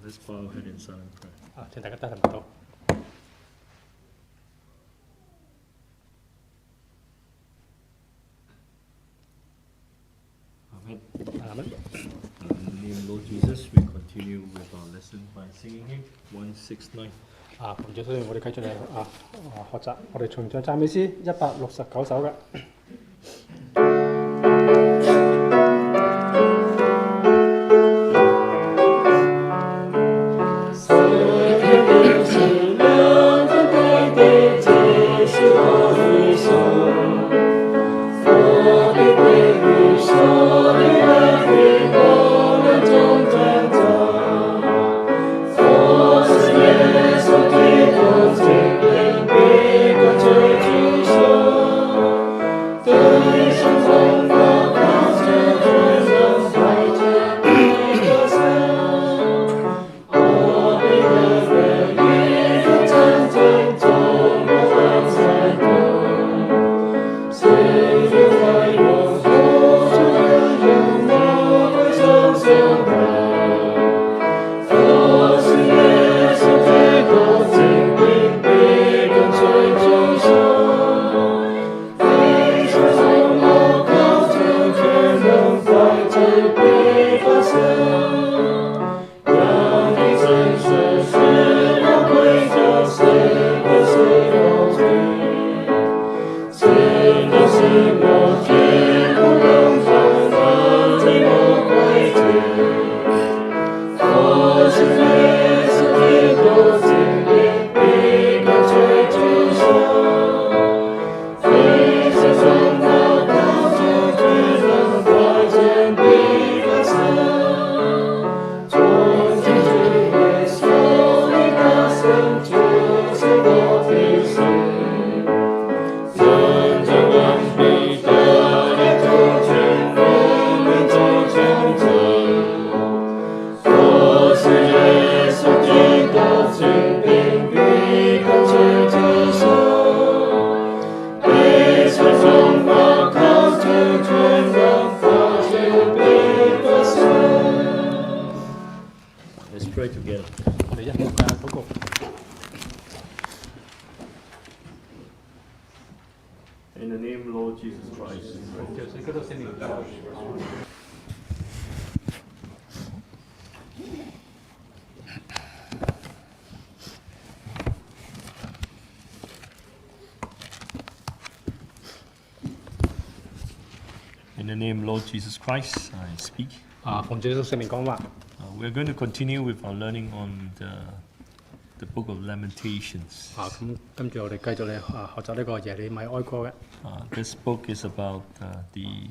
Let's bow our head in silent prayer. 請大家低頭禱告。Amen. Amen. In the name of Lord Jesus, we continue with our lesson by singing hymn 169. 奉主所以我哋繼續嚟學習，我哋重唱讚美詩169首嘅。Let's pray together. 我哋一齊禱告。In the name of Lord Jesus Christ. 耶穌基督聖名。In the name of Lord Jesus Christ, I speak. 奉主耶穌聖名講話。We're going to continue with our learning on the book of Lamentations. 咁跟住我哋繼續嚟學習呢個耶利米哀歌嘅。This book is about the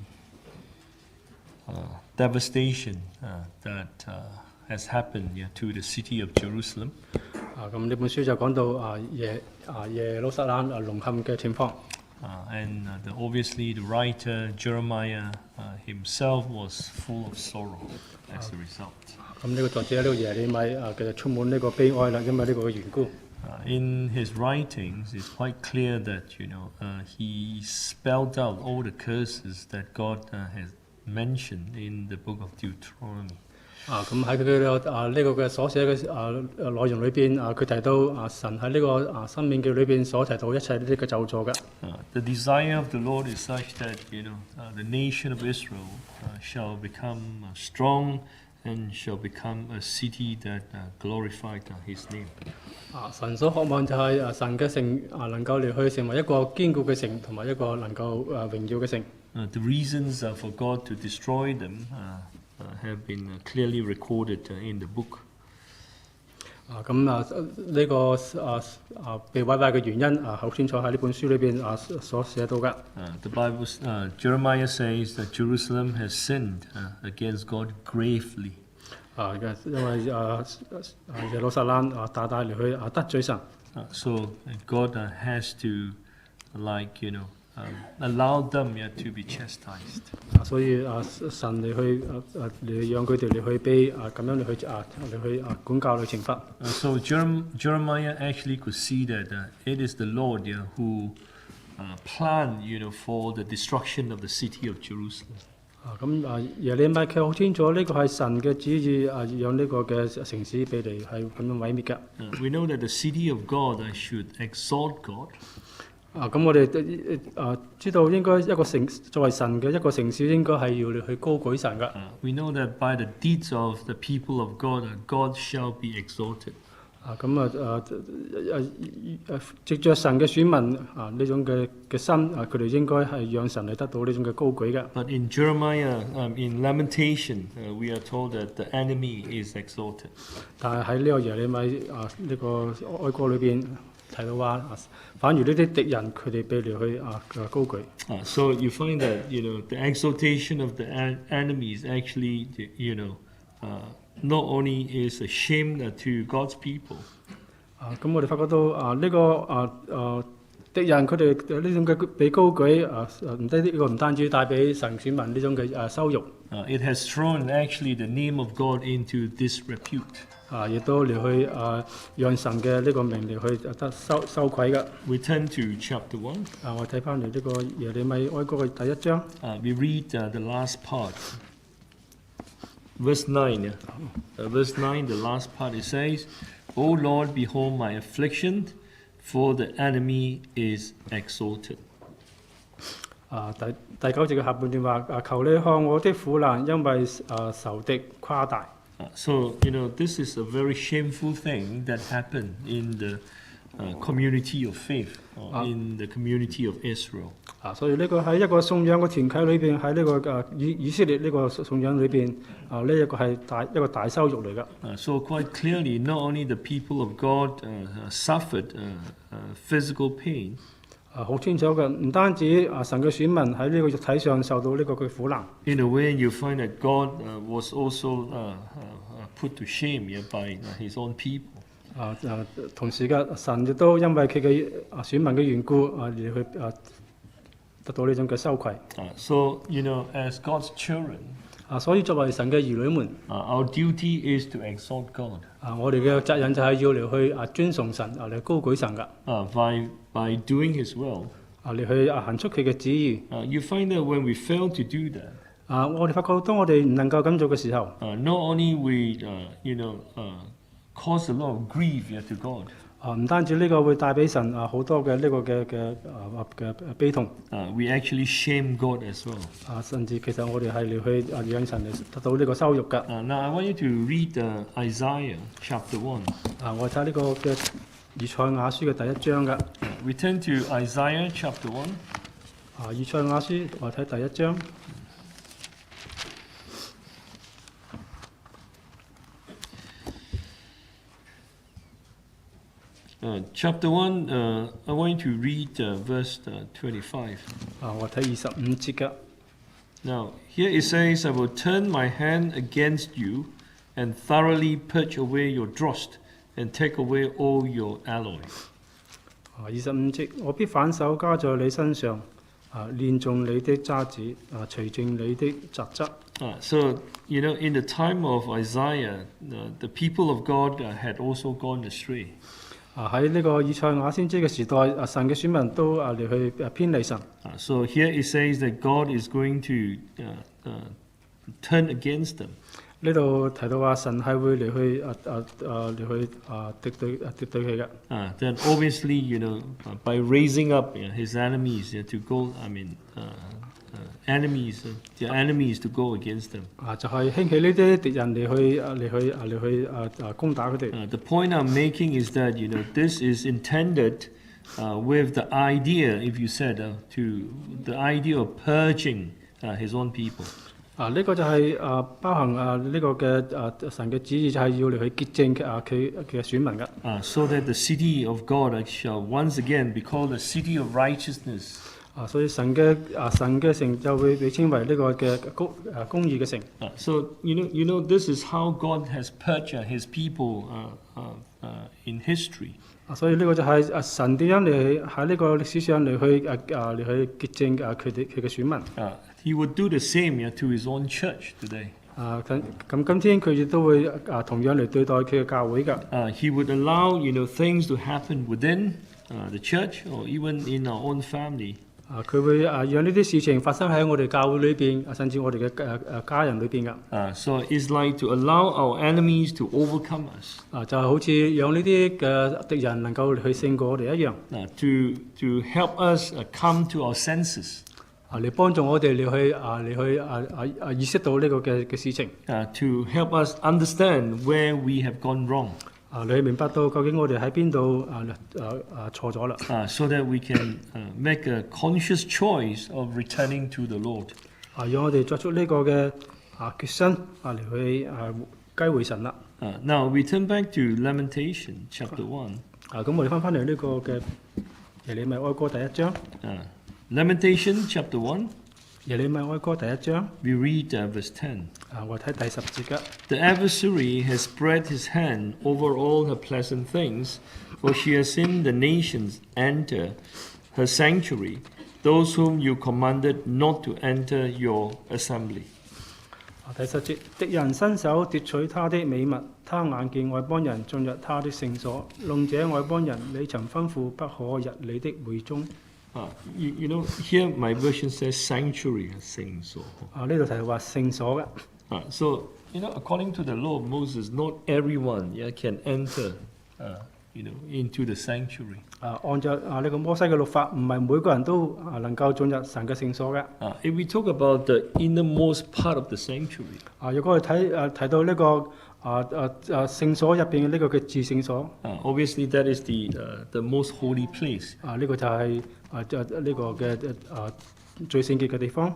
devastation that has happened to the city of Jerusalem. 咁呢本書就講到耶路撒冷淪陷嘅情況。Obviously, the writer Jeremiah himself was full of sorrow as a result. 咁呢個作者呢個耶利米其實充滿呢個悲哀啦，因為呢個嘅緣故。In his writings, it's quite clear that he spelled out all the curses that God has mentioned in the book of Deuteronomy. 咁喺佢嘅呢個嘅所寫嘅內容裏邊佢提到神喺呢個申命記裏邊所提到一切呢啲嘅咒詛嘅。The desire of the Lord is such that the nation of Israel shall become strong and shall become a city that glorified His name. 神所渴望就係神嘅城能夠嚟去成為一個堅固嘅城，同埋一個能夠榮耀嘅城。The reasons for God to destroy them have been clearly recorded in the book. 咁呢個被毀壞嘅原因好清楚喺呢本書裏邊所寫到嘅。The Bible, Jeremiah says that Jerusalem has sinned against God gravely. 因為耶路撒冷大大嚟去得罪神。So God has to, allow them to be chastised. 所以神嚟去嚟讓佢哋嚟去被咁樣嚟去管教嚟懲罰。So Jeremiah actually could see that it is the Lord who planned, for the destruction of the city of Jerusalem. 耶利米佢好清楚呢個係神嘅旨意讓呢個嘅城市被嚟係咁樣毀滅㗎。We know that the city of God should exalt God. 咁我哋知道應該一個作為神嘅一個城市應該係要你去高舉神㗎。We know that by the deeds of the people of God, God shall be exalted. 藉着神嘅選民呢種嘅心佢哋應該係讓神嚟得到呢種嘅高舉嘅。But in Jeremiah, in Lamentations, we are told that the enemy is exalted. 但係喺呢個耶利米呢個哀歌裏邊提到話，反而呢啲敵人佢哋被嚟去高舉。So you find that the exaltation of the enemy is actually not only is a shame to God's people. 咁我哋發覺到呢個敵人佢哋呢種嘅被高舉唔單止帶俾神選民呢種嘅羞辱。It has thrown actually the name of God into disrepute. 亦都嚟去讓神嘅呢個名嚟去得羞愧嘅。We turn to chapter 1. 我睇翻嚟呢個耶利米哀歌嘅第1章。We read the last part. Verse 9. Verse 9, the last part, it says, O Lord, behold my affliction, for the enemy is exalted. 第9節嘅下半段話，求你看我的苦難，因為仇敵誇大。So, this is a very shameful thing that happened in the community of faith, or in the community of Israel. 所以呢個喺一個信仰嘅團體裏邊，喺呢個以色列呢個信仰裏邊，呢一個係一個大羞辱嚟㗎。So quite clearly, not only the people of God suffered physical pain. 好清楚嘅，唔單止神嘅選民喺呢個肉體上受到呢個嘅苦難。In a way, you find that God was also put to shame by His own people. 同時嘅神亦都因為佢嘅選民嘅緣故而去得到呢種嘅羞愧。So as God's children. 所以作為神嘅兒女們，our duty is to exalt God. 我哋嘅責任就係要嚟去尊崇神，嚟高舉神㗎。By doing His will. 嚟去行出佢嘅旨意。You find that when we fail to do that. 我哋發覺當我哋唔能夠咁做嘅時候，not only we cause a lot of grief to God. 唔單止呢個會帶俾神好多嘅呢個嘅悲痛。We actually shame God as well. 甚至其實我哋係嚟去讓神嚟得到呢個羞辱㗎。Now I want you to read Isaiah chapter 1. 我睇呢個嘅以賽亞書嘅第1章㗎。We turn to Isaiah chapter 1. 以賽亞書我睇第1章。Chapter 1, I want you to read verse 25. 我睇25節㗎。Now, here it says, I will turn my hand against you and thoroughly purge away your dross and take away all your alloy. 25節，我必反手加在你身上，煉盡你的渣子，除淨你的雜質。So, in the time of Isaiah, the people of God had also gone astray. 喺呢個以賽亞先知嘅時代，神嘅選民都嚟去偏離神。So here it says that God is going to turn against them. 呢度提到話神係會嚟去敵對佢嘅。Then obviously, by raising up his enemies to go, their enemies to go against them. 就係興起呢啲敵人嚟去攻打佢哋。The point I'm making is that this is intended with the idea, if you said, to the idea of purging his own people. 呢個就係包含呢個嘅神嘅旨意，就係要嚟去潔淨佢嘅選民㗎。So that the city of God shall once again be called the city of righteousness. 所以神嘅城就會被稱為呢個嘅公義嘅城。So this is how God has purged His people in history. 所以呢個就係神點樣嚟喺呢個歷史上嚟去潔淨佢嘅選民。He would do the same to His own church today. 咁今天佢亦都會同樣嚟對待佢嘅教會㗎。He would allow things to happen within the church or even in our own family. 佢會讓呢啲事情發生喺我哋教會裏邊，甚至我哋嘅家人裏邊噶。So it's like to allow our enemies to overcome us. 就係好似讓呢啲嘅敵人能夠去勝過我哋一樣。To help us come to our senses. 嚟幫助我哋嚟去意識到呢個嘅事情。To help us understand where we have gone wrong. 你去明白到究竟我哋喺邊度錯咗啦。So that we can make a conscious choice of returning to the Lord. 讓我哋作出呢個嘅決心嚟去歸回神啦。Now we turn back to Lamentations chapter 1. 咁我哋翻嚟呢個嘅耶利米哀歌第一章。Lamentations chapter 1. 耶利米哀歌第一章。We read verse 10. 我睇第10節嘅。The adversary has spread his hand over all her pleasant things, for she has seen the nations enter her sanctuary, those whom you commanded not to enter your assembly. 第10節，敵人伸手奪取他的美物，他眼見外邦人進入他的聖所，弄這外邦人，你曾吩咐不可入你的會中。You know, here my version says sanctuary, 聖所。呢度就係話聖所嘅。So, you know, according to the law of Moses, not everyone can enter, into the sanctuary. 按照呢個摩西嘅律法，唔係每個人都能夠進入神嘅聖所嘅。If we talk about the innermost part of the sanctuary. 如果我哋提到呢個聖所入邊嘅呢個嘅至聖所。Obviously, that is the most holy place. 呢個就係呢個嘅最聖潔嘅地方。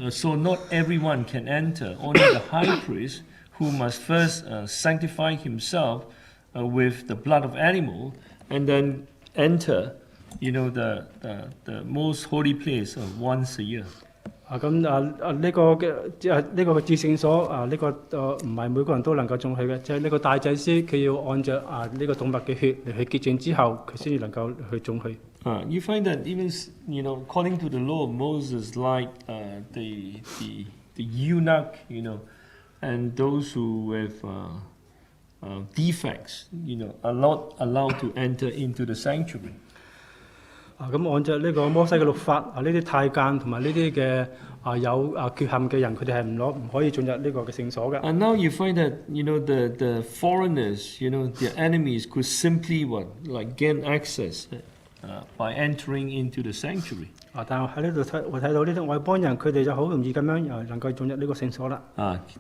So not everyone can enter. Only the high priest, who must first sanctify himself with the blood of animal, and then enter, the most holy place once a year. 呢個嘅至聖所呢個唔係每個人都能夠進去嘅，就係呢個大祭司佢要按照呢個動物嘅血嚟去潔淨之後，佢先至能夠去進去。You find that even according to the law of Moses, like the eunuch, and those who have defects, are not allowed to enter into the sanctuary. 咁按照呢個摩西嘅律法，呢啲太監同埋呢啲嘅有缺陷嘅人，佢哋係唔可以進入呢個嘅聖所嘅。And now you find that the foreigners, their enemies could simply gain access by entering into the sanctuary. 但係喺呢度我睇到呢啲外邦人，佢哋就好容易咁樣能夠進入呢個聖所啦。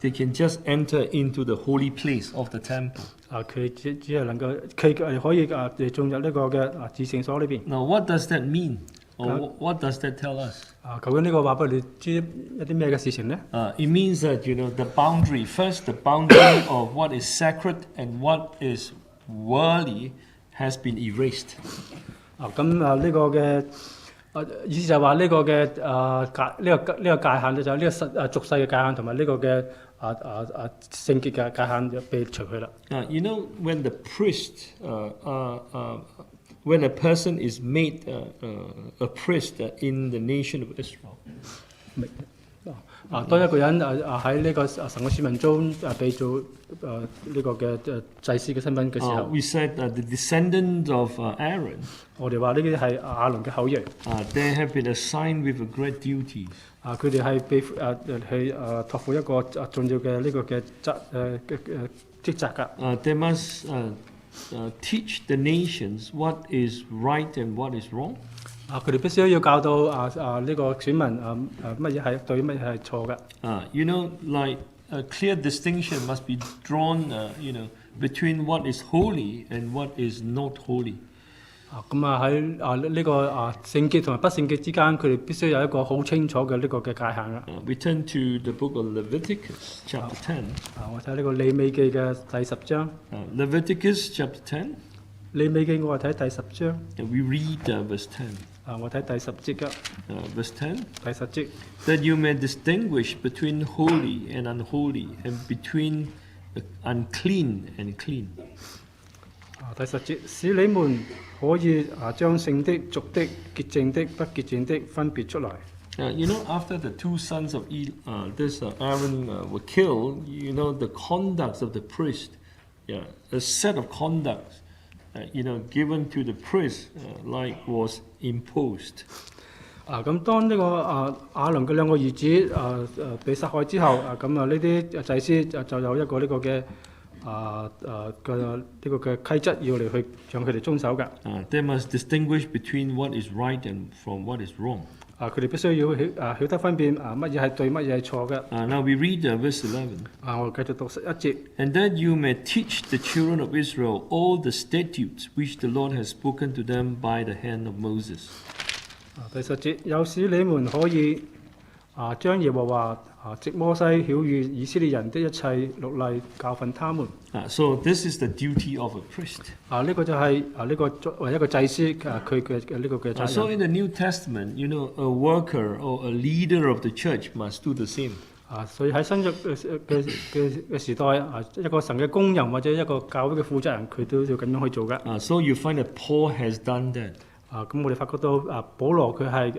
They can just enter into the holy place of the temple. 佢只係能夠佢可以進入呢個嘅至聖所裏邊。Now what does that mean? Or what does that tell us? 究竟呢個話俾你知一啲咩嘅事情呢？ It means that the boundary, first the boundary of what is sacred and what is worldly has been erased. 咁呢個嘅意思就係話呢個嘅呢個界限咧，就係呢個俗世嘅界限同埋呢個嘅聖潔嘅界限被除去啦。When the priest, when a person is made a priest in the nation of Israel. 當一個人喺呢個神嘅選民中被做呢個嘅祭司嘅身份嘅時候 we said the descendants of Aaron. 我哋話呢啲係亞倫嘅後裔。They have been assigned with a great duty. 佢哋係被去託付一個重要嘅呢個嘅職責㗎。They must teach the nations what is right and what is wrong. 佢哋必須要教導呢個選民乜嘢係對，乜嘢係錯嘅。Like a clear distinction must be drawn, between what is holy and what is not holy. 咁喺呢個聖潔同埋不聖潔之間，佢哋必須有一個好清楚嘅呢個嘅界限啦。We turn to the book of Leviticus, chapter 10. 我睇呢個利未記嘅第10章。Leviticus chapter 10. 利未記我係睇第10章。We read verse 10. 我睇第10節㗎。Verse 10. 第10節。That you may distinguish between holy and unholy, and between unclean and clean. 第10節，使你們可以將聖的、俗的、潔淨的、不潔淨的分別出來。After the two sons of Aaron were killed, the conduct of the priest, a set of conduct, given to the priest, was imposed. 咁當呢個亞倫嘅兩個兒子被殺害之後，咁呢啲祭司就有一個呢個嘅規則要嚟去讓佢哋遵守嘅。They must distinguish between what is right and from what is wrong. 佢哋必須要曉得分辨乜嘢係對，乜嘢係錯嘅。Now we read verse 11. 我繼續讀11節。And that you may teach the children of Israel all the statutes which the Lord has spoken to them by the hand of Moses. 第10節，有使你們可以將耶和華藉摩西曉諭以色列人的一切律例教訓他們。So this is the duty of a priest. 呢個就係呢個作為一個祭司佢嘅呢個嘅責任。So in the New Testament, you know, a worker or a leader of the church must do the same. 所以喺新約嘅時代一個神嘅工人或者一個教會嘅負責人，佢都要咁樣去做嘅。So you find that Paul has done that. 咁我哋發覺到保羅佢係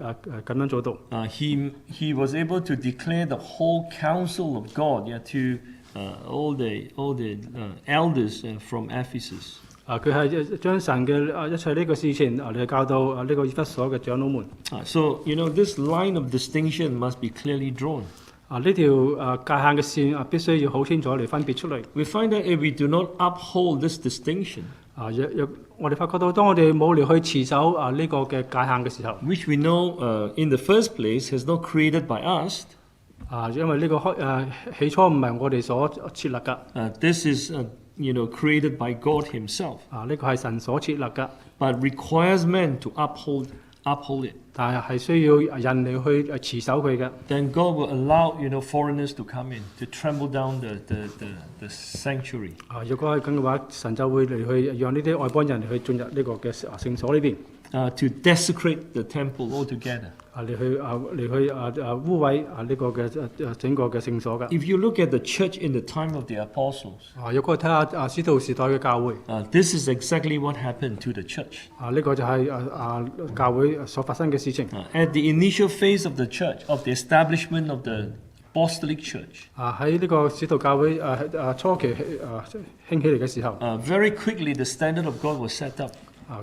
咁樣做到。He was able to declare the whole counsel of God, to all the elders from Ephesus. 佢係將神嘅一切呢個事情嚟教導呢個以弗所嘅長老們。So you know this line of distinction must be clearly drawn. 呢條界限嘅線必須要好清楚嚟分別出嚟。We find that if we do not uphold this distinction, 我哋發覺到，當我哋冇嚟去持守呢個嘅界限嘅時候 which we know in the first place has not created by us, 因為呢個起初唔係我哋所設立嘅。this is created by God Himself. 呢個係神所設立嘅。But requires men to uphold it. 但係需要人嚟去持守佢嘅。Then God will allow foreigners to come in to trample down the sanctuary. 如果係咁嘅話，神就會嚟去讓呢啲外邦人嚟去進入呢個嘅聖所呢邊。To desecrate the temple altogether. 嚟去污毀呢個嘅整個嘅聖所嘅。If you look at the church in the time of the apostles, 如果睇下使徒時代嘅教會， this is exactly what happened to the church. 呢個就係教會所發生嘅事情。At the initial phase of the church, of the establishment of the apostolic church, 喺呢個使徒教會初期興起嚟嘅時候， very quickly the standard of God was set up.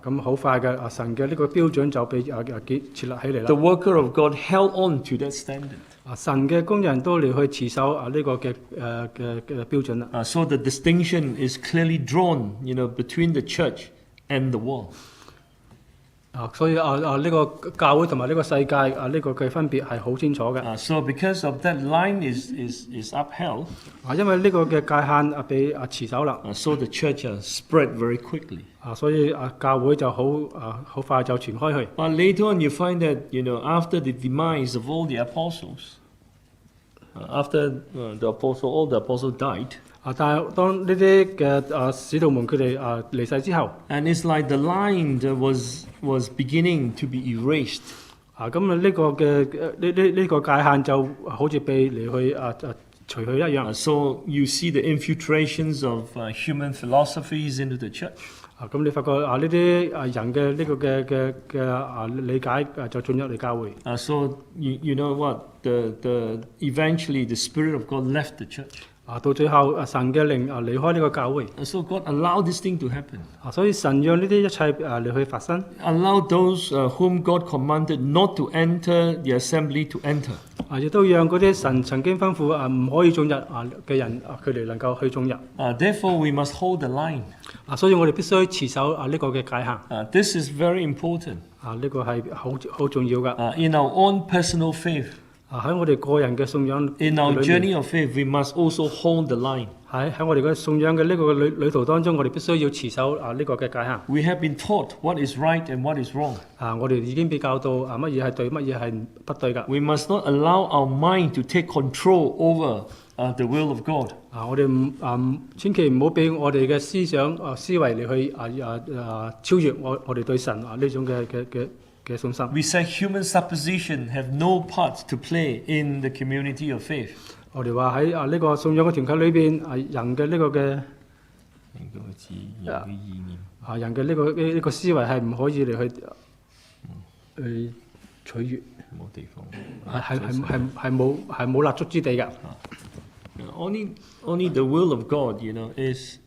咁好快嘅神嘅呢個標準就被設立起嚟啦。 The worker of God held on to that standard. 神嘅工人都嚟去持守呢個嘅標準啦。So the distinction is clearly drawn, between the church and the world. 所以呢個教會同埋呢個世界呢個嘅分別係好清楚嘅。So because of that line is upheld, 因為呢個嘅界限被持守啦。so the church spread very quickly. 所以教會就好快就傳開去。But later on, you find that after the demise of all the apostles, after all the apostles died. 但係當呢啲嘅使徒們佢哋離世之後， And it's like the line was beginning to be erased. 咁呢個嘅呢個界限就好似被嚟去除去一樣。So you see the infiltrations of human philosophies into the church. 咁你發覺呢啲人嘅呢個嘅理解就進入嚟教會。So you know what? Eventually the Spirit of God left the church. 到最後神嘅靈離開呢個教會。So God allowed this thing to happen. 所以神讓呢啲一切嚟去發生。Allow those whom God commanded not to enter the assembly to enter. 亦都讓嗰啲神曾經吩咐唔可以進入嘅人，佢哋能夠去進入。Therefore we must hold the line. 所以我哋必須持守呢個嘅界限。This is very important. 呢個係好重要㗎。In our own personal faith. 喺我哋個人嘅信仰 In our journey of faith, we must also hold the line. 喺我哋嘅信仰嘅呢個旅途當中，我哋必須要持守呢個嘅界限。We have been taught what is right and what is wrong. 我哋已經被教導乜嘢係對，乜嘢係不對㗎。We must not allow our mind to take control over the will of God. 我哋千祈唔好俾我哋嘅思想思維嚟去超越我哋對神呢種嘅信心。We say human supposition have no part to play in the community of faith. 我哋話喺呢個信仰嘅團體裏邊，人嘅呢個嘅人嘅呢個思維係唔可以嚟去取悦，冇地方，係冇立足之地㗎。Only the will of God, is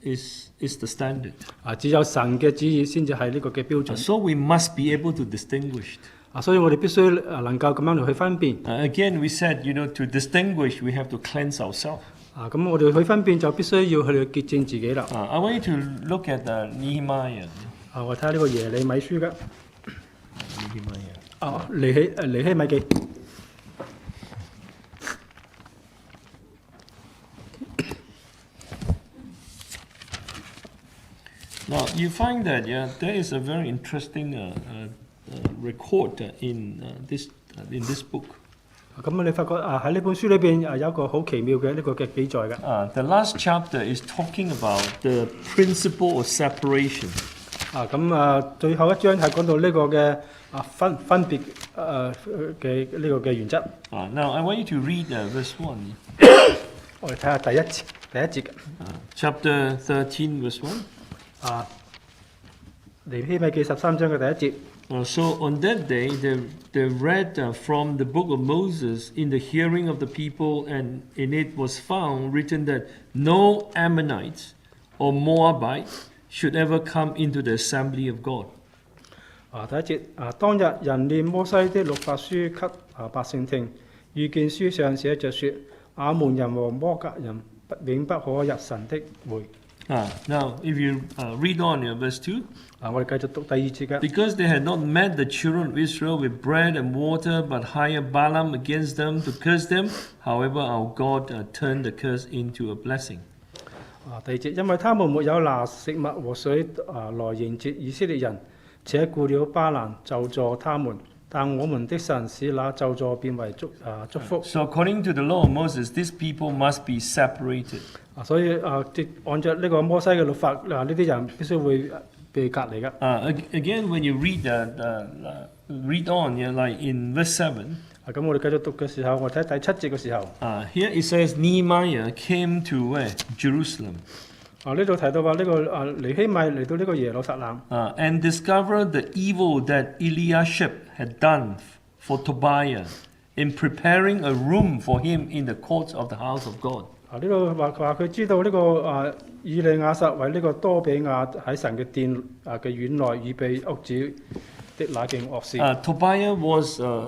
the standard. 只有神嘅旨意先至係呢個嘅標準。So we must be able to distinguish. 所以我哋必須能夠咁樣嚟去分辨。Again, we said, to distinguish, we have to cleanse ourselves. 咁我哋去分辨就必須要去潔淨自己啦。I want you to look at Nehemiah. 我睇下呢個耶利米書嘅。Nehemiah. 尼希米記。Now you find that there is a very interesting record in this book. 咁你發覺喺呢本書裏邊有一個好奇妙嘅呢個嘅記載嘅。The last chapter is talking about the principle of separation. 最後一章係講到呢個嘅分別嘅呢個嘅原則。Now I want you to read verse 1. 我哋睇下第一節嘅。Chapter 13, verse 1. 尼希米記13章嘅第一節。So on that day, they read from the book of Moses in the hearing of the people, and in it was found written that no Ammonites or Moabites should ever come into the assembly of God. 第一節當日人念摩西的律法書給百姓聽，遇見書上寫着說，亞門人和摩甲人永不可入神的會。Now, if you read on verse 2. 我哋繼續讀第二節嘅。Because they had not met the children of Israel with bread and water, but hired Balaam against them to curse them. However, our God turned the curse into a blessing. 第二節，因為他們沒有拿食物和水來迎接以色列人，且雇了巴蘭咒詛他們，但我們的神使那咒詛變為祝福。So according to the law of Moses, these people must be separated. 所以按照呢個摩西嘅律法，呢啲人必須會被隔離嘅。Again, when you read on, like in verse 7. 咁我哋繼續讀嘅時候，我睇第7節嘅時候。Here it says Nehemiah came to where? Jerusalem. 呢度提到話呢個尼希米嚟到呢個耶路撒冷。And discovered the evil that Eliashib had done for Tobiah in preparing a room for him in the courts of the house of God. 呢度話佢知道呢個以利亞撒為呢個多比亞喺神嘅殿嘅院內預備屋子的那件惡事。Tobiah was one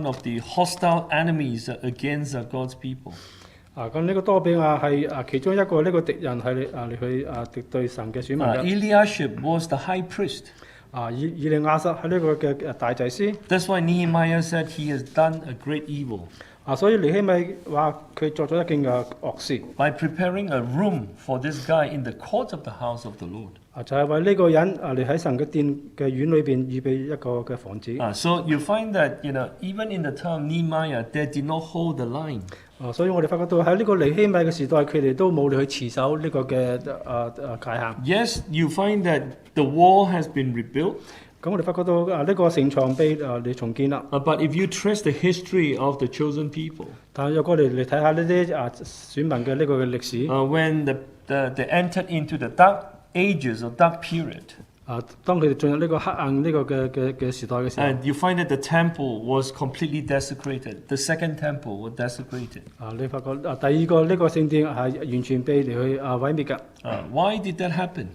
of the hostile enemies against God's people. 咁呢個多比亞係其中一個呢個敵人係嚟去敵對神嘅選民嘅。Eliashib was the high priest. 以利亞撒係呢個嘅大祭司。That's why Nehemiah said he has done a great evil. 所以尼希米話佢作咗一件嘅惡事。By preparing a room for this guy in the court of the house of the Lord. 就係為呢個人嚟喺神嘅殿嘅院裏邊預備一個嘅房子。So you find that even in the time Nehemiah, they did not hold the line. 所以我哋發覺到喺呢個尼希米嘅時代，佢哋都冇嚟去持守呢個嘅界限。Yes, you find that the wall has been rebuilt. 咁我哋發覺到呢個城牆被嚟重建啦。But if you trace the history of the chosen people, 但係若果我哋嚟睇下呢啲選民嘅呢個嘅歷史。when they entered into the dark ages or dark period. 當佢哋進入呢個黑暗呢個嘅時代嘅時候。And you find that the temple was completely desecrated. The second temple was desecrated. 你發覺第二個呢個聖殿係完全被嚟去毀滅㗎。Why did that happen?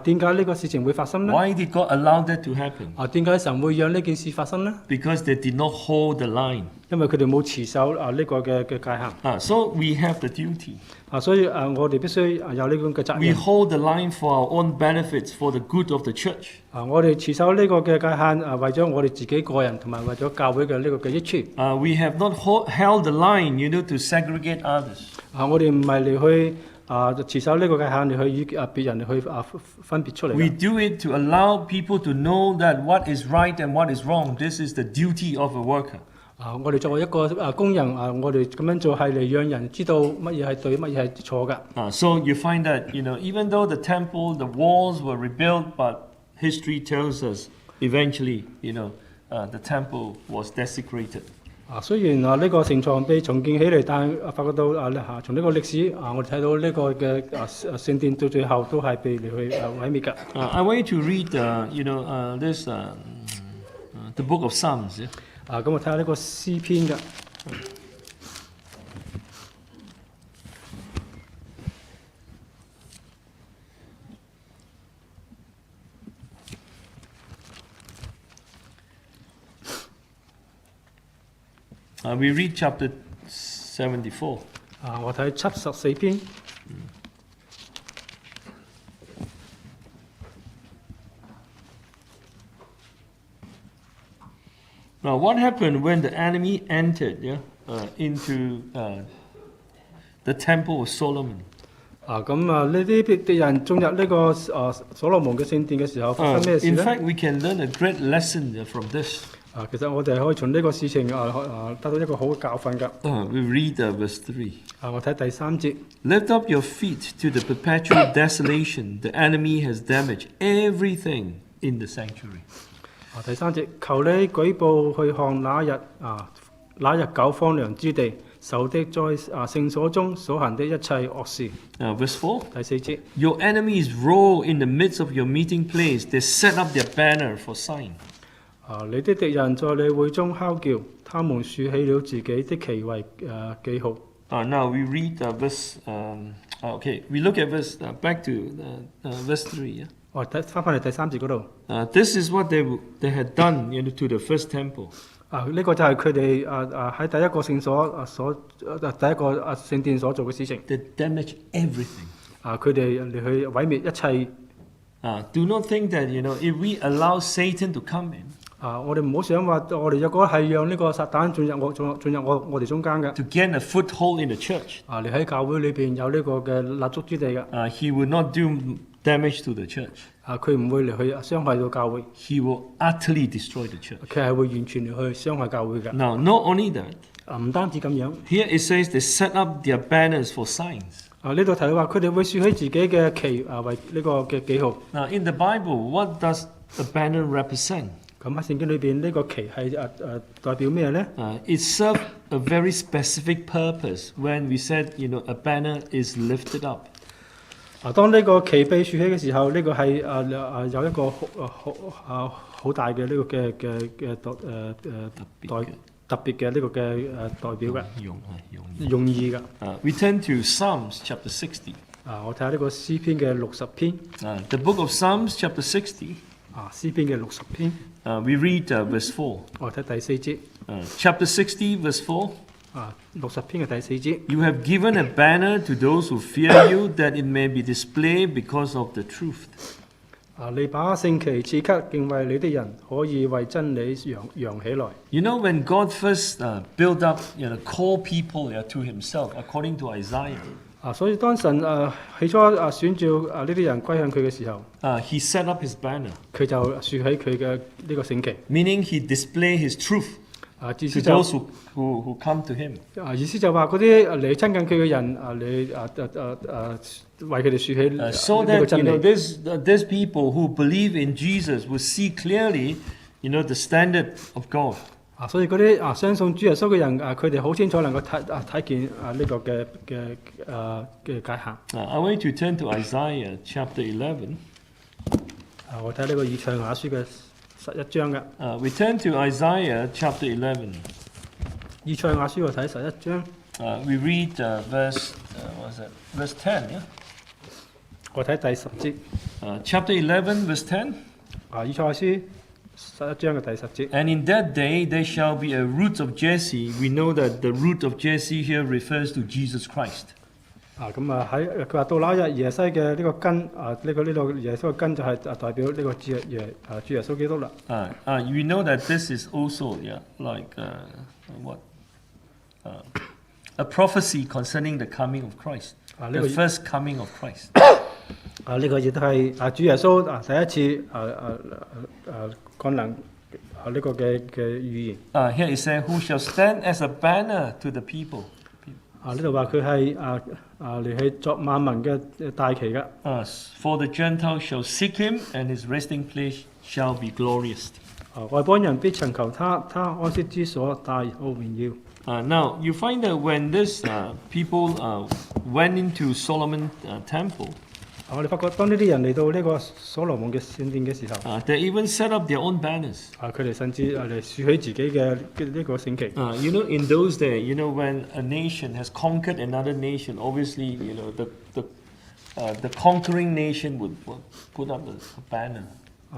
點解呢個事情會發生呢？ Why did God allow that to happen? 點解神會讓呢件事發生呢？ Because they did not hold the line. 因為佢哋冇持守呢個嘅界限。So we have the duty. 所以我哋必須有呢種嘅責任。We hold the line for our own benefits, for the good of the church. 我哋持守呢個嘅界限，為咗我哋自己個人同埋為咗教會嘅呢個嘅益處。We have not held the line, to segregate others. 我哋唔係嚟去持守呢個界限嚟去與別人嚟去分別出嚟。We do it to allow people to know that what is right and what is wrong. This is the duty of a worker. 我哋作為一個工人，我哋咁樣做係嚟讓人知道乜嘢係對，乜嘢係錯㗎。So you find that even though the temple, the walls were rebuilt, but history tells us eventually, the temple was desecrated. 雖然呢個城牆被重建起嚟，但係發覺到從呢個歷史我哋睇到呢個嘅聖殿到最後都係被嚟去毀滅㗎。I want you to read, this the book of Psalms. 咁我睇下呢個詩篇㗎。We read chapter 74. 我睇74篇。Now, what happened when the enemy entered into the temple of Solomon? 呢啲敵人進入呢個所羅門嘅聖殿嘅時候，發生咩事 In 咧？ fact, we can learn a great lesson from this. 其實我哋可以從呢個事情得到一個好嘅教訓㗎。We read verse 3. 我睇第3節。Lift up your feet to the perpetual desolation. The enemy has damaged everything in the sanctuary. 第3節，求你舉步去看那日久荒涼之地，仇敵在聖所中所行的一切惡事。Verse 4. 第4節， Your enemies roar in the midst of your meeting place. They set up their banner for sign. 你的敵人在你會中嚎叫，他們豎起了自己的旗為記號。Now we read verse. We look at verse back to verse 3. 翻嚟第3節嗰度。This is what they had done to the first temple. 呢個就係佢哋喺第一個聖所第一個聖殿所做嘅事情。They damage everything. 佢哋嚟去毀滅一切。Do not think that if we allow Satan to come in. 我哋唔好想話，我哋若果係讓呢個撒旦進入我哋中間嘅。To gain a foothold in the church. 你喺教會裏邊有呢個嘅立足之地嘅。He will not do damage to the church. 佢唔會嚟去傷害到教會。He will utterly destroy the church. 佢係會完全嚟去傷害教會嘅。Now, not only that. 唔單止咁樣。Here it says they set up their banners for signs. 呢度提到話，佢哋會豎起自己嘅旗為呢個嘅記號。Now, in the Bible, what does a banner represent? 咁喺聖經裏邊呢個旗係代表咩咧？It served a very specific purpose when we said, a banner is lifted up. 當呢個旗被豎起嘅時候，呢個係有一個好大嘅呢個嘅特別嘅呢個嘅代表嘅用意嘅。We turn to Psalms chapter 60. 我睇下呢個詩篇嘅60篇。The book of Psalms chapter 60. 詩篇嘅60篇。We read verse 4. 我睇第4節。Chapter 60 verse 4. 60篇嘅第4節。You have given a banner to those who fear you, that it may be displayed because of the truth. 你把聖旗賜給敬畏你的人，可以為真理揚起來。When God first built up, call people to Himself, according to Isaiah. 所以當神起初選召呢啲人歸向佢嘅時候，He set up His banner. 佢就豎起佢嘅呢個聖旗。Meaning He displayed His truth to those who come to Him. 意思就話嗰啲嚟親近佢嘅人為佢哋豎起呢個真理。So that these people who believe in Jesus will see clearly, the standard of God. 所以嗰啲相信主耶穌嘅人佢哋好清楚能夠睇見呢個嘅界限。I want you to turn to Isaiah chapter 11. 我睇呢個以賽亞書嘅11章嘅。We turn to Isaiah chapter 11. 以賽亞書我睇11章。We read verse 10. Yeah. 我睇第10節。Chapter 11 verse 10. 以賽亞書11章嘅第10節。And in that day there shall be a root of Jesse. We know that the root of Jesse here refers to Jesus Christ. 喺佢話到那日耶西嘅呢個根呢個耶穌嘅根就係代表呢個主耶穌基督啦。We know that this is also a prophecy concerning the coming of Christ. The first coming of Christ. 呢個亦都係主耶穌第一次降臨呢個嘅預言。Here it says, "Who shall stand as a banner to the people?" 呢度話佢係嚟去作萬民嘅大旗嘅。For the Gentiles shall seek him, and his resting place shall be glorious. 外邦人必尋求他，他安息之所大有榮耀。Now you find that when these people went into Solomon's temple. 我哋發覺當呢啲人嚟到呢個所羅門嘅聖殿嘅時候，they even set up their own banners. 佢哋甚至嚟豎起自己嘅呢個聖旗。In those days, when a nation has conquered another nation, obviously, the conquering nation would put up a banner.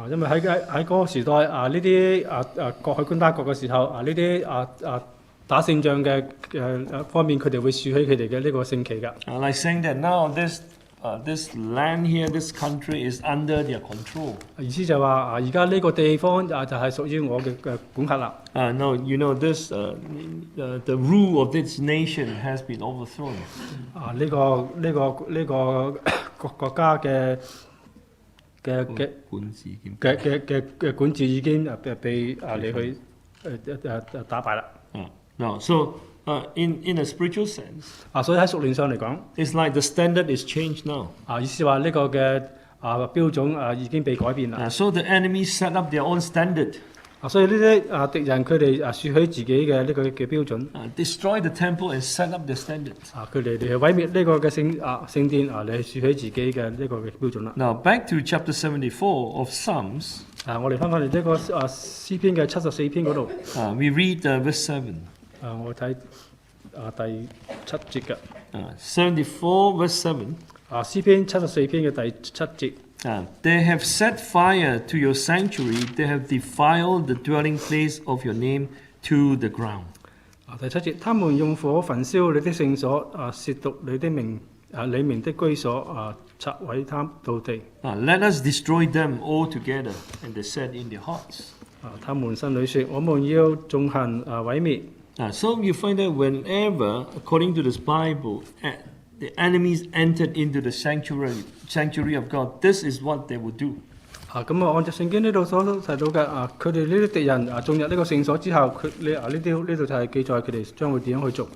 因為喺嗰個時代呢啲國去攻打國嘅時候呢啲打勝仗嘅方面，佢哋會豎起佢哋嘅呢個聖旗㗎。Like saying that now this land here, this country is under their control. 意思就係話而家呢個地方就係屬於我嘅管轄啦。No, you know this. The rule of this nation has been overthrown. 呢個國家嘅管治已經被你去打敗啦。No, so in a spiritual sense, 所以喺屬靈上嚟講， it's like the standard is changed now. 意思話呢個嘅標準已經被改變啦。So the enemy set up their own standard. 所以呢啲敵人佢哋豎起自己嘅呢個嘅標準。Destroy the temple and set up the standard. 佢哋去毀滅呢個嘅聖殿你豎起自己嘅呢個嘅標準啦。Now back to chapter 74 of Psalms. 我哋翻返嚟呢個詩篇嘅74篇嗰度。We read verse 7. 我睇第7節嘅。74 verse 7. 詩篇74篇嘅第7節。They have set fire to your sanctuary. They have defiled the dwelling place of your name to the ground. 第7節，他們用火焚燒你的聖所，褻瀆你的名，你名的居所，拆毀他到地。Let us destroy them altogether. And they said in their hearts. 他們心裏說：我們要縱行毀滅。So you find that whenever, according to this Bible, the enemies entered into the sanctuary of God, this is what they would do. 按照聖經呢度所提到嘅佢哋呢啲敵人進入呢個聖所之後，呢度就係記載佢哋將會點樣去做。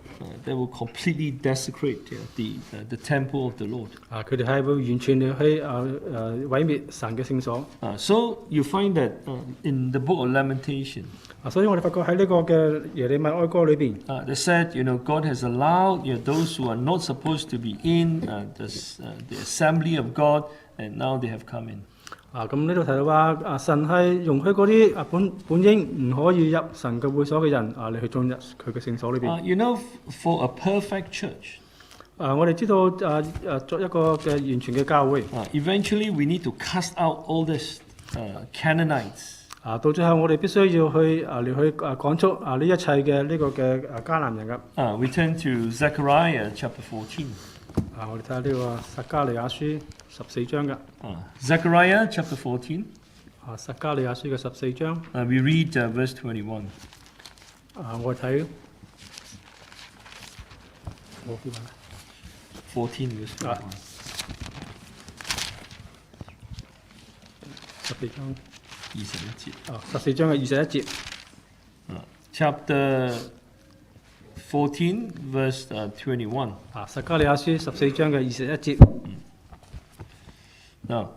They will completely desecrate the temple of the Lord. 佢哋係會完全去毀滅神嘅聖所。So you find that in the book of Lamentations. 所以我哋發覺喺呢個嘅耶利米哀歌裏邊，they said, God has allowed those who are not supposed to be in the assembly of God, and now they have come in. 咁呢度提到話神係容許嗰啲本應唔可以入神嘅會所嘅人嚟去進入佢嘅聖所裏邊。For a perfect church. 我哋知道作一個嘅完全嘅教會。Eventually we need to cast out all this Canaanites. 到最後我哋必須要去嚟去趕出呢一切嘅呢個嘅迦南人㗎。We turn to Zechariah chapter 14. 我哋睇下呢個撒迦利亞書14章㗎。Zechariah chapter 14. 撒迦利亞書嘅14章。We read verse 21. 我睇14 verse 21. 14章。14章嘅21節。Chapter 14 verse 21. 撒迦利亞書14章嘅21節。Now,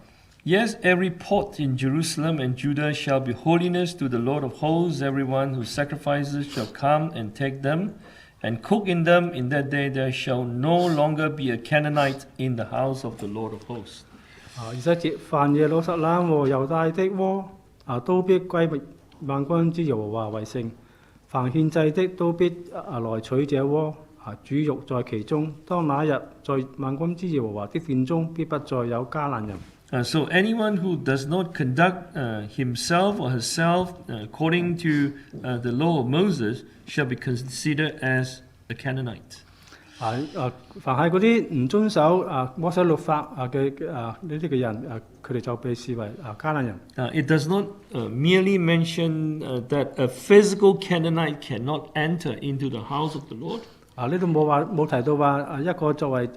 yes, every pot in Jerusalem and Judah shall be holiness to the Lord of hosts. Everyone who sacrifices shall come and take them and cook in them. In that day there shall no longer be a Canaanite in the house of the Lord of hosts. 21節，凡耶路撒冷和猶大的窩都必歸萬軍之耶和華為聖。凡獻祭的都必來取這窩，煮肉在其中。當那日，在萬軍之耶和華的殿中，必不再有迦南人。So anyone who does not conduct himself or herself according to the law of Moses shall be considered as a Canaanite. 凡係嗰啲唔遵守摩西律法嘅呢啲嘅人，佢哋就被視為迦南人。It does not merely mention that a physical Canaanite cannot enter into the house of the Lord. 呢度冇提到話一個作為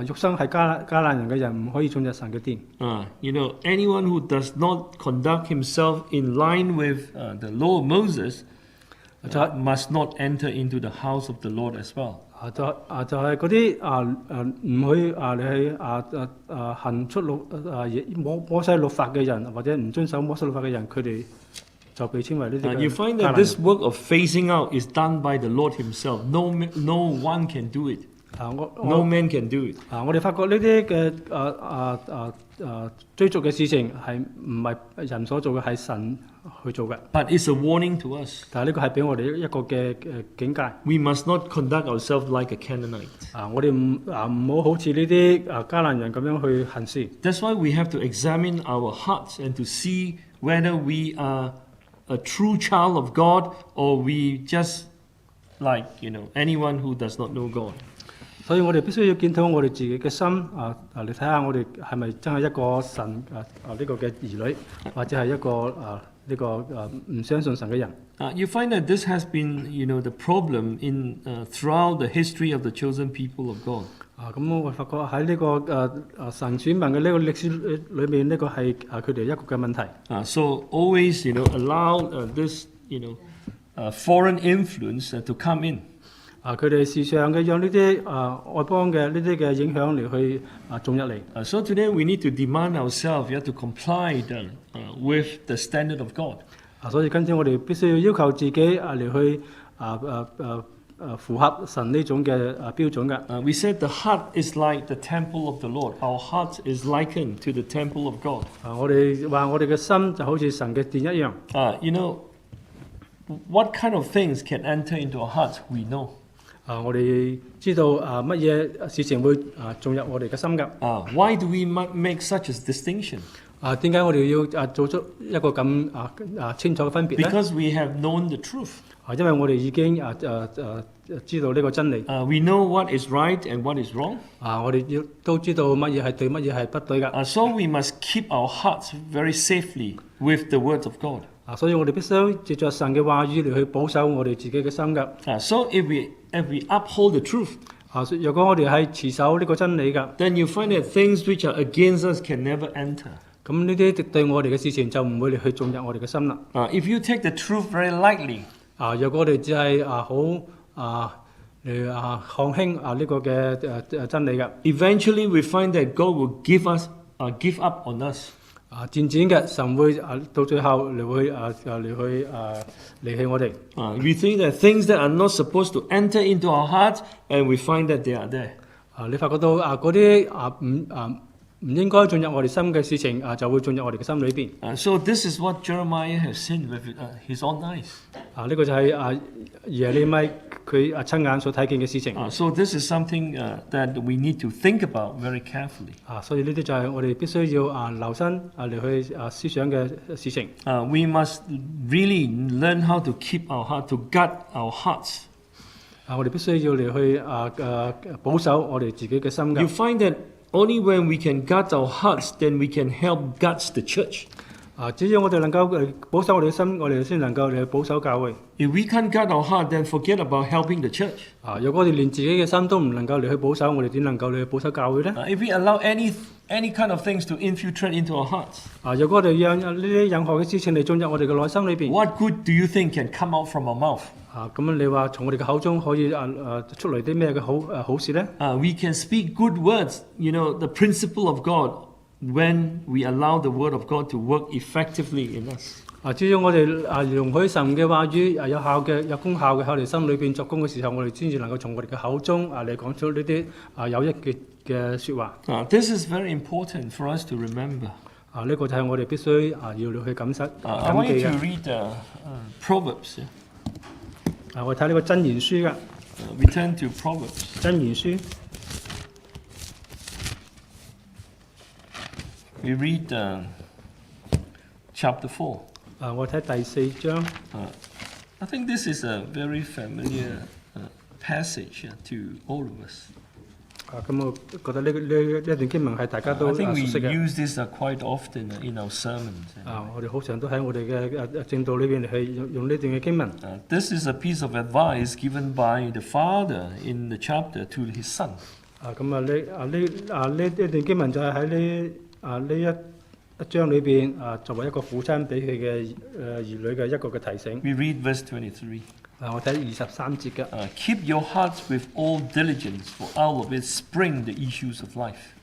肉身係迦南人嘅人唔可以進入神嘅殿。Anyone who does not conduct himself in line with the law of Moses must not enter into the house of the Lord as well. 就係嗰啲唔去你去行出摩西律法嘅人，或者唔遵守摩西律法嘅人，佢哋就被稱為呢啲。You find that this work of phasing out is done by the Lord Himself. No one can do it. No man can do it. 我哋發覺呢啲嘅追逐嘅事情係唔係人所做嘅，係神去做嘅。But it's a warning to us. 但係呢個係俾我哋一個嘅警戒。We must not conduct ourselves like a Canaanite. 我哋唔好好似呢啲迦南人咁樣去行事。That's why we have to examine our hearts and to see whether we are a true child of God or we just like anyone who does not know God. 所以我哋必須要檢討我哋自己嘅心嚟睇下我哋係咪真係一個神呢個嘅兒女，或者係一個呢個唔相信神嘅人。You find that this has been the problem in throughout the history of the chosen people of God. 咁我發覺喺呢個神選民嘅呢個歷史裏面，呢個係佢哋一個嘅問題。So always allow this foreign influence to come in. 佢哋時常嘅讓呢啲外邦嘅呢啲嘅影響嚟去種入嚟。So today we need to demand ourselves, to comply with the standard of God. 所以今天我哋必須要要求自己嚟去符合神呢種嘅標準嘅。We said the heart is like the temple of the Lord. Our heart is likened to the temple of God. 我哋話我哋嘅心就好似神嘅殿一樣。What kind of things can enter into our hearts? We know. 我哋知道乜嘢事情會進入我哋嘅心㗎。Why do we make such a distinction? 點解我哋要做出一個咁清楚嘅分別咧？ Because we have known the truth. 因為我哋已經知道呢個真理。We know what is right and what is wrong. 我哋都知道乜嘢係對，乜嘢係不對㗎。So we must keep our hearts very safely with the words of God. 所以我哋必須藉着神嘅話語嚟去保守我哋自己嘅心㗎。So if we uphold the truth, 若果我哋係持守呢個真理㗎， then you find that things which are against us can never enter. 咁呢啲敵對我哋嘅事情就唔會嚟去進入我哋嘅心啦。If you take the truth very lightly, 若果我哋只係好看輕呢個嘅真理㗎， eventually we find that God will give up on us. 漸漸嘅神會到最後嚟會離棄我哋。We think that things that are not supposed to enter into our heart, and we find that they are there. 你發覺到嗰啲唔應該進入我哋心嘅事情就會進入我哋嘅心裏邊。So this is what Jeremiah has seen with his own eyes. 呢個就係耶利米佢親眼所睇見嘅事情。So this is something that we need to think about very carefully. 所以呢啲就係我哋必須要留心嚟去思想嘅事情。We must really learn how to keep our heart, to guard our hearts. 我哋必須要嚟去保守我哋自己嘅心㗎。You find that only when we can guard our hearts, then we can help guard the church. 只要我哋能夠保守我哋嘅心，我哋先能夠嚟保守教會。If we can't guard our heart, then forget about helping the church. 如果我哋連自己嘅心都唔能夠嚟去保守，我哋點能夠嚟去保守教會咧？ If we allow any kind of things to infiltrate into our hearts, 如果我哋讓呢啲任何嘅事情嚟進入我哋嘅內心裏邊， what good do you think can come out from our mouth? 咁你話從我哋嘅口中可以出嚟啲咩嘅好事咧？ We can speak good words, the principle of God, when we allow the word of God to work effectively in us. 只要我哋容許神嘅話語有效嘅、有功效嘅喺我哋心裏邊作工嘅時候，我哋先至能夠從我哋嘅口中嚟講出呢啲有益嘅説話。This is very important for us to remember. 呢個就係我哋必須要去感受。I want you to read Proverbs. 我睇呢個箴言書㗎。We turn to Proverbs. 箴言書。We read chapter 4. 我睇第4章。I think this is a very familiar passage to all of us. 咁我覺得呢段經文係大家都 I think 熟 we 悉嘅。 use this quite often in our sermons. 我哋好常都喺我哋嘅正道裏邊係用呢段嘅經文。This is a piece of advice given by the father in the chapter to his son. 呢段經文就係喺呢一章裏邊作為一個父親俾佢嘅兒女嘅一個嘅提醒。We read verse 23. 我睇23節嘅。Keep your hearts with all diligence, for out of it spring the issues of life.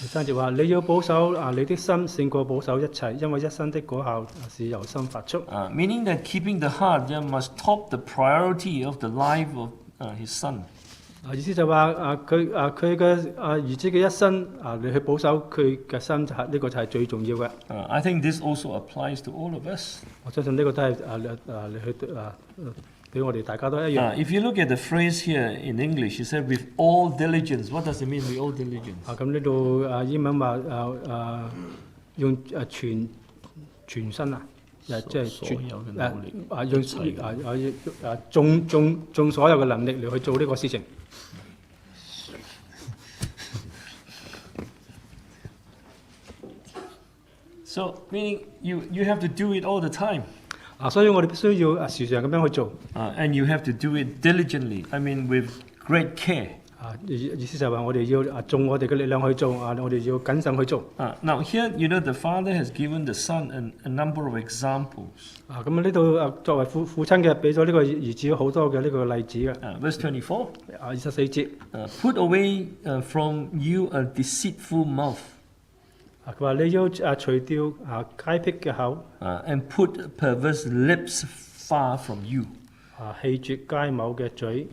23節話：你要保守你的心勝過保守一切，因為一生的果效是由心發出。Meaning that keeping the heart must top the priority of the life of his son. 意思就話佢嘅兒子嘅一生你去保守佢嘅心，就係呢個就係最重要嘅。I think this also applies to all of us. 我相信呢個都係你去對我哋大家都一樣。If you look at the phrase here in English, it said with all diligence. What does it mean with all diligence? 咁呢度英文話用全身即係所有嘅努力，用所有嘅能力嚟去做呢個事情。So meaning you have to do it all the time. 所以我哋必須要時常咁樣去做。And you have to do it diligently. I mean with great care. 意思就係話我哋要盡我哋嘅力量去做，我哋要謹慎去做。Now here, the Father has given the Son a number of examples. 咁呢度作為父親嘅，俾咗呢個兒子好多嘅呢個例子嘅。Verse 24. 24節。Put away from you a deceitful mouth. 佢話你要除掉乖僻嘅口。And put perverse lips far from you. 棄絕乖謬嘅嘴。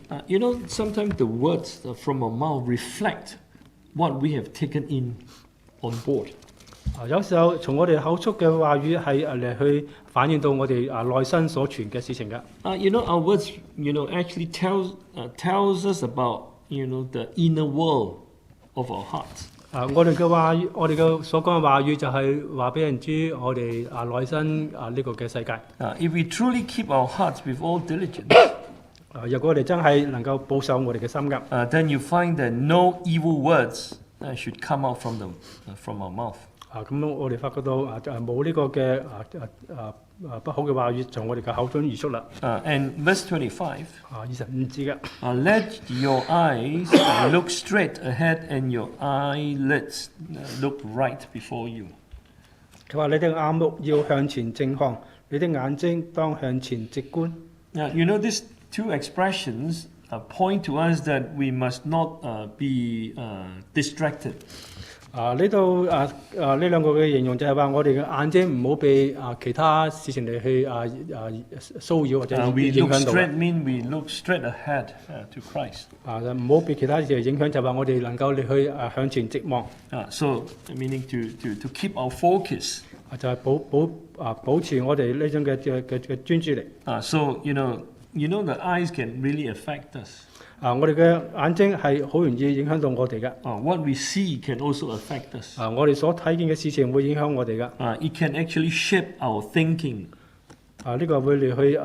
Sometimes the words from our mouth reflect what we have taken in on board. 有時候從我哋口出嘅話語係嚟去反映到我哋內心所傳嘅事情㗎。Our words, actually tells us about, the inner world of our hearts. 我哋嘅話語，我哋嘅所講嘅話語就係話俾人知我哋內心呢個嘅世界。If we truly keep our hearts with all diligence, 如果我哋真係能夠保守我哋嘅心㗎then you find that no evil words should come out from our mouth. 咁我哋發覺到冇呢個嘅不好嘅話語從我哋嘅口中而出啦。And verse 25. 25節嘅。Let your eyes look straight ahead and your eyelids look right before you. 佢話你的眼目要向前正看，你的眼睛當向前直觀。These two expressions point to us that we must not be distracted. 呢度呢兩個嘅形容就係話我哋嘅眼睛唔好被其他事情嚟去騷擾或者影響到。We look straight mean we look straight ahead to Christ. 唔好被其他事情影響，就係話我哋能夠嚟去向前直望。So meaning to keep our focus. 就係保持我哋呢種嘅專注力。So the eyes can really affect us. 我哋嘅眼睛係好容易影響到我哋嘅。What we see can also affect us. 我哋所睇見嘅事情會影響我哋嘅。It can actually shape our thinking. 呢個會嚟去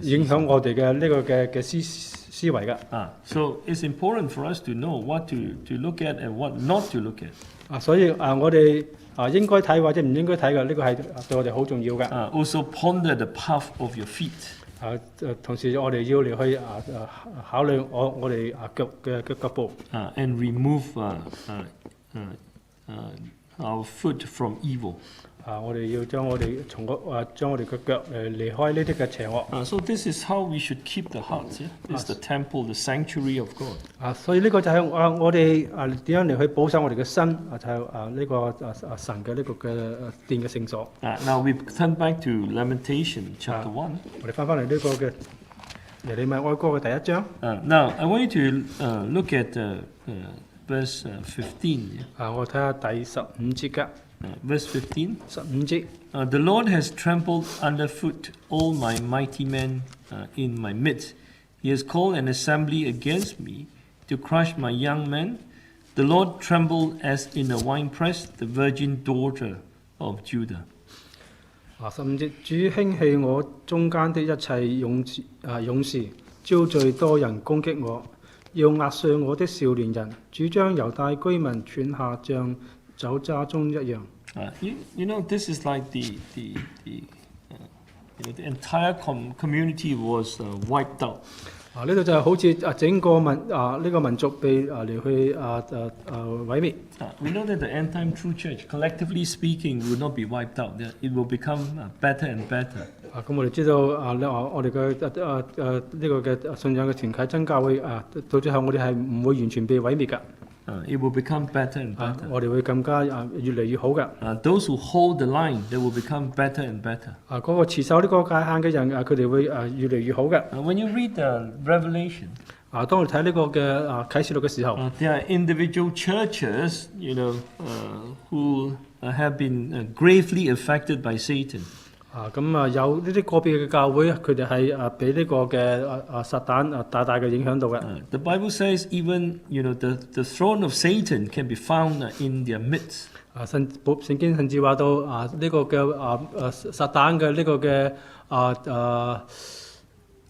影響我哋嘅呢個嘅思維嘅。So it's important for us to know what to look at and what not to look at. 所以我哋應該睇或者唔應該睇嘅，呢個係對我哋好重要嘅。Also ponder the path of your feet. 同時我哋要嚟去考慮我哋腳步。And remove our foot from evil. 我哋要將我哋將我哋嘅腳離開呢啲嘅邪惡。So this is how we should keep the heart. It's the temple, the sanctuary of God. 所以呢個就係我哋點樣嚟去保守我哋嘅身，就係呢個神嘅呢個嘅殿嘅聖所。Now we turn back to Lamentations chapter 1. 我哋翻嚟呢個嘅耶利米哀歌嘅第一章。Now I want you to look at verse 15. 我睇下第15節嘅。Verse 15. 15節。The Lord has trampled underfoot all my mighty men in my midst. He has called an assembly against me to crush my young men. The Lord trembled as in a winepress, the virgin daughter of Judah. 15節，主興起我中間的一切勇士，招聚多人攻擊我，要壓碎我的少年人。主將猶大居民踹下，像酒渣中一樣。This is like the entire community was wiped out. 呢度就係好似整個呢個民族被嚟去毀滅。We know that the end time true church, collectively speaking, will not be wiped out. It will become better and better. 咁我哋知道我哋嘅呢個嘅信仰嘅團契真教會到最後我哋係唔會完全被毀滅㗎。It will become better and better. 我哋會更加越嚟越好㗎。Those who hold the line, they will become better and better. 嗰個持守呢個界限嘅人佢哋會越嚟越好嘅。When you read the Revelation, 當我哋睇呢個嘅啟示錄嘅時候， there are individual churches, who have been gravely affected by Satan. 有呢啲個別嘅教會，佢哋係俾呢個嘅撒旦大大嘅影響到嘅。The Bible says even the throne of Satan can be found in their midst. 聖經甚至話到呢個嘅撒旦嘅呢個嘅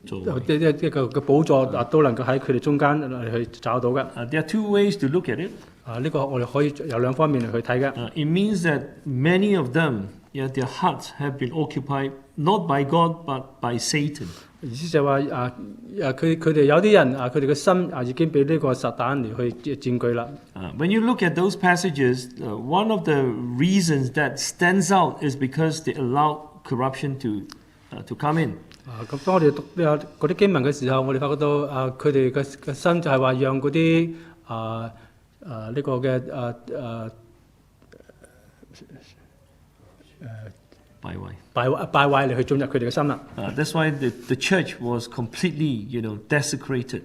一個嘅寶座都能夠喺佢哋中間嚟去找到嘅。There are two ways to look at it. 呢個我哋可以有兩方面嚟去睇嘅。It means that many of them, their hearts have been occupied not by God but by Satan. 意思就係話佢哋有啲人佢哋嘅心已經俾呢個撒旦嚟去佔據啦。When you look at those passages, one of the reasons that stands out is because they allow corruption to come in. 咁當我哋讀嗰啲經文嘅時候，我哋發覺到佢哋嘅心就係話讓嗰啲呢個嘅敗壞嚟去進入佢哋嘅心啦。That's why the church was completely, desecrated.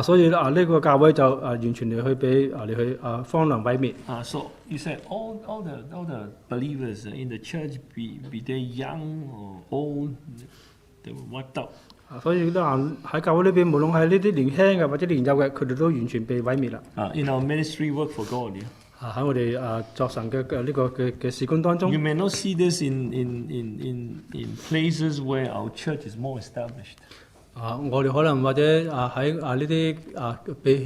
所以呢個教會就完全嚟去俾嚟去荒涼毀滅。So you said all the believers in the church, be they young or old, they were wiped out. 所以喺教會裏邊，無論係呢啲年輕嘅或者年幼嘅，佢哋都完全被毀滅啦。In our ministry work for God, 喺我哋作神嘅呢個嘅事工當中 you may not see this in places where our church is more established. 我哋可能或者喺呢啲被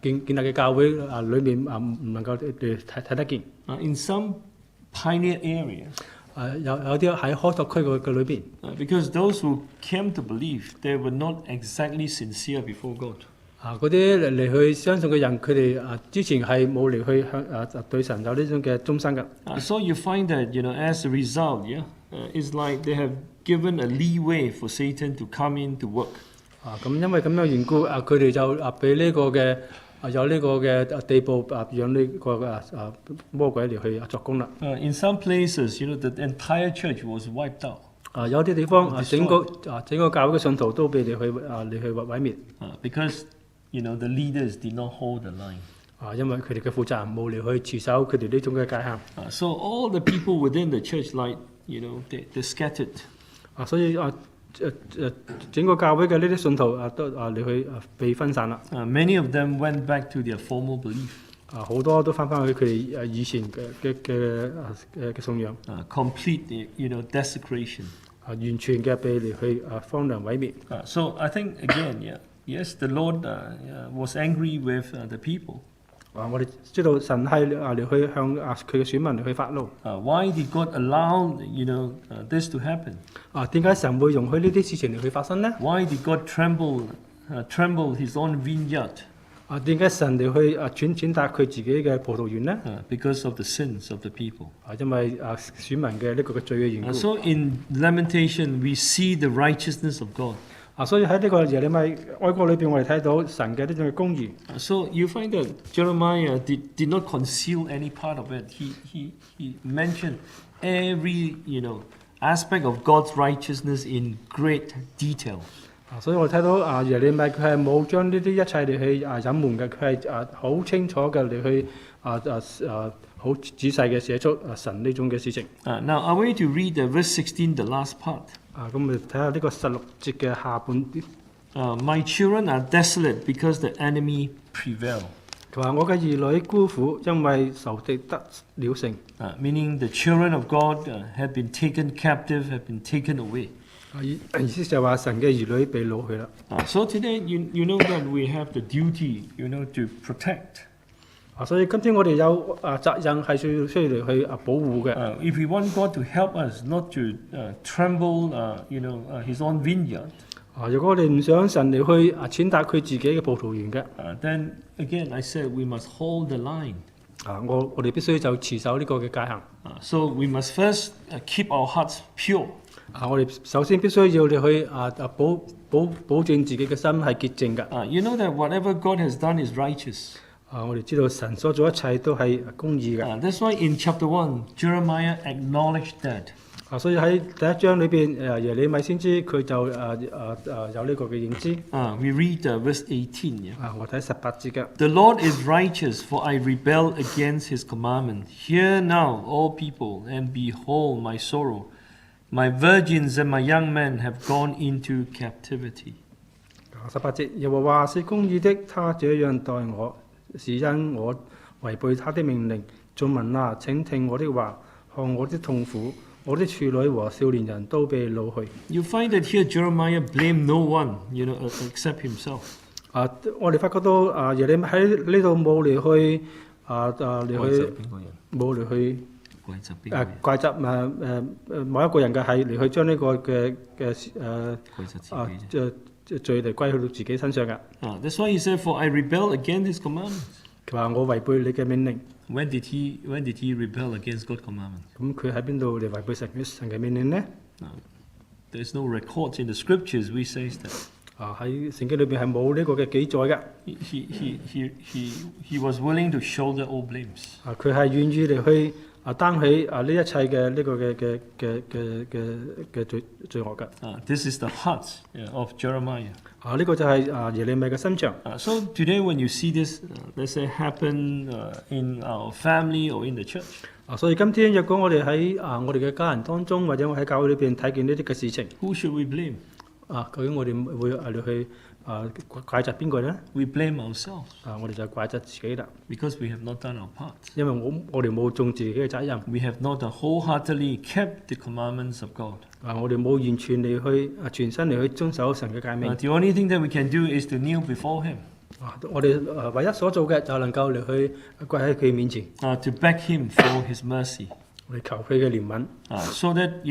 建立嘅教會裏面唔能夠睇得見。In some pioneer areas. 有啲喺開拓區嘅裏邊。Because those who came to believe, they were not exactly sincere before God. 嗰啲嚟去相信嘅人，佢哋之前係冇嚟去向對神有呢種嘅忠心嘅。So you find that as a result, it's like they have given a leeway for Satan to come in to work. 咁因為咁樣緣故，佢哋就俾呢個嘅有呢個嘅地步讓呢個魔鬼嚟去作工啦。In some places, the entire church was wiped out. 有啲地方整個教會嘅信徒都被嚟去毀滅。Because the leaders did not hold the line. 因為佢哋嘅負責人冇嚟去持守佢哋呢種嘅界限。So all the people within the church, they scattered. 所以整個教會嘅呢啲信徒都嚟去被分散啦。Many of them went back to their former belief. 好多都翻去佢哋以前嘅信仰。Complete, desecration. 完全嘅被嚟去荒涼毀滅。So I think again, yes, the Lord was angry with the people. 我哋知道神係嚟去向佢嘅選民嚟去發怒。Why did God allow this to happen? 點解神會容許呢啲事情嚟去發生呢？ Why did God tremble His own vineyard? 點解神嚟去踐踏佢自己嘅葡萄園呢？ Because of the sins of the people. 因為選民嘅呢個嘅罪嘅緣故。So in Lamentations, we see the righteousness of God. 所以喺呢個耶利米哀歌裏邊，我哋睇到神嘅呢種嘅公義。So you find that Jeremiah did not conceal any part of it. He mentioned every aspect of God's righteousness in great detail. 所以我睇到耶利米佢係冇將呢啲一切嚟去隱瞞嘅，佢係好清楚嘅嚟去好仔細嘅寫出神呢種嘅事情。Now I want you to read verse 16, the last part. 咁我哋睇下呢個16節嘅下半啲。My children are desolate because the enemy prevail. 佢話：我嘅兒女孤苦，因為仇敵得了勝。Meaning the children of God have been taken captive, have been taken away. 意思就係話神嘅兒女被擄去啦。So today you know that we have the duty, to protect. 所以今天我哋有責任係需要嚟去保護嘅。If we want God to help us not to tremble, His own vineyard. 如果我哋唔想神嚟去踐踏佢自己嘅葡萄園嘅，then again I said we must hold the line. 我哋必須就持守呢個嘅界限。So we must first keep our hearts pure. 我哋首先必須要嚟去保證自己嘅心係潔淨嘅。You know that whatever God has done is righteous. 我哋知道神所做一切都係公義嘅。That's why in chapter 1, Jeremiah acknowledged that. 所以喺第一章裏邊，耶利米先知佢就有呢個嘅認知。We read verse 18. 我睇18節嘅。The Lord is righteous, for I rebel against His commandment. Hear now, all people, and behold my sorrow, My virgins and my young men have gone into captivity. 18節，耶和華是公義的，他這樣待我，是因我違背他的命令。眾民啊，請聽我的話，看我的痛苦，我的處女和少年人都被擄去。You find that here Jeremiah blamed no one, except himself. 我哋發覺到耶利米喺呢度冇嚟去冇嚟去怪責某一個人嘅，係嚟去將呢個嘅罪嚟歸去到自己身上嘅。That's why he said, "For I rebel against His commandments." 佢話我違背你嘅命令。When did he rebel against God's commandments? 咁佢喺邊度嚟違背神嘅命令呢？ There's no records in the scriptures which says that. 喺聖經裏邊係冇呢個嘅記載嘅。He was willing to shoulder all blames. 佢係願意嚟去擔起呢一切嘅呢個嘅罪惡嘅。This is the heart of Jeremiah. 呢個就係耶利米嘅心腸。So today when you see this, let's say happen in our family or in the church. 所以今天若果我哋喺我哋嘅家人當中，或者我喺教會裏邊睇見呢啲嘅事情， Who should we blame? 究竟我哋會嚟去怪責邊個呢？ We blame ourselves. 我哋就怪責自己啦。Because we have not done our part. 因為我哋冇盡自己嘅責任。We have not wholeheartedly kept the commandments of God. 我哋冇完全嚟去全身嚟去遵守神嘅誡命。The only thing that we can do is to kneel before Him. 我哋唯一所做嘅就係能夠嚟去跪喺佢面前。To beg Him for His mercy. 我哋求佢嘅憐憫。So that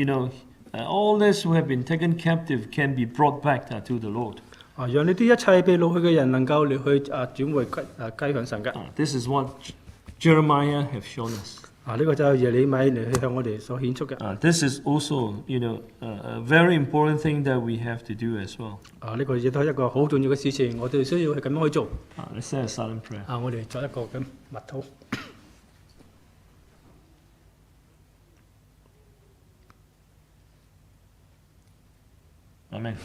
all this who have been taken captive can be brought back to the Lord. 讓呢啲一切被擄去嘅人能夠嚟去轉回歸向神嘅。This is what Jeremiah have shown us. 呢個就係耶利米嚟去向我哋所顯出嘅。This is also, a very important thing that we have to do as well. 呢個亦都係一個好重要嘅事情，我哋需要係咁樣去做。Let's say a silent prayer. 我哋作一個嘅默禱。Amen.